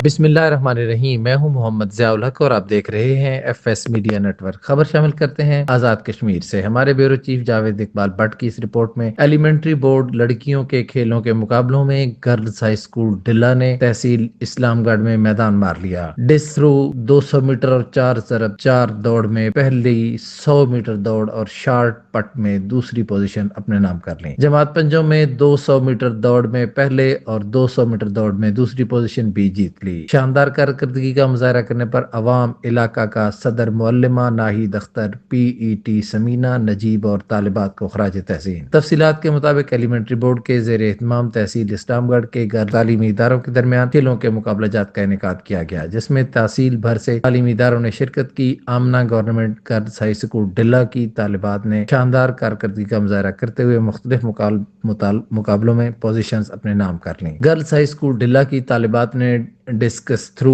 بسم اللہ الرحمن الرحیم۔ میں ہوں محمد ضیاء الحق اور آپ دیکھ رہے ہیں F S media network. خبر شامل کرتے ہیں آزاد کشمیر سے۔ ہمارے بیورو چیف جاوید اقبال بٹ کی اس رپورٹ میں ایلیمنٹری بورڈ لڑکیوں کے کھیلوں کے مقابلوں میں گرلز ہائی اسکول ڈلا نے تحصیل اسلام گڑھ میں میدان مار لیا۔ ڈس تھرو 200 میٹر اور 4x4 دوڑ میں پہلی، 100 میٹر دوڑ اور شارٹ پٹ میں دوسری پوزیشن اپنے نام کر لی۔ جماعت پنجوں میں 200 میٹر دوڑ میں پہلے اور 200 میٹر دوڑ میں دوسری پوزیشن بھی جیت لی۔ شاندار کارکردگی کا مظاہرہ کرنے پر عوام علاقہ کا صدر معلمہ Nahid Akhtar, P E T Samina Najeeb اور طالبات کو خراج تحسین۔ تفصیلات کے مطابق ایلیمنٹری بورڈ کے زیر اہتمام تحصیل اسلام گڑھ کے غیر تعلیمی اداروں کے درمیان کھیلوں کے مقابلہ جات کا انعقاد کیا گیا، جس میں تحصیل بھر سے تعلیمی اداروں نے شرکت کی۔ Amna government girls high school Dalla کی طالبات نے شاندار کارکردگی کا مظاہرہ کرتے ہوئے مختلف مقابلوں میں پوزیشنز اپنے نام کر لیں۔ گرلز ہائی اسکول ڈلا کی طالبات نے ڈسکس تھرو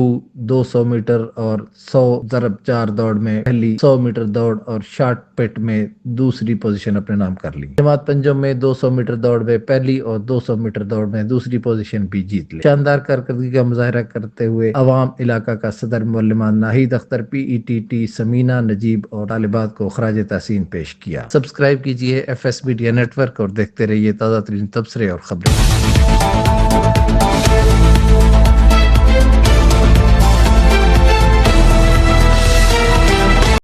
200 میٹر اور 100x4 دوڑ میں پہلی، 100 میٹر دوڑ اور شارٹ پٹ میں دوسری پوزیشن اپنے نام کر لی۔ جماعت پنجوں میں 200 میٹر دوڑ میں پہلی اور 200 میٹر دوڑ میں دوسری پوزیشن بھی جیت لی۔ شاندار کارکردگی کا مظاہرہ کرتے ہوئے عوام علاقہ کا صدر معلمہ Nahid Akhtar, P E T Samina Najeeb اور طالبات کو خراج تحسین پیش کیا۔ سبسکرائب کیجیے F S media network اور دیکھتے رہیے تازہ ترین تبصرے اور خبریں۔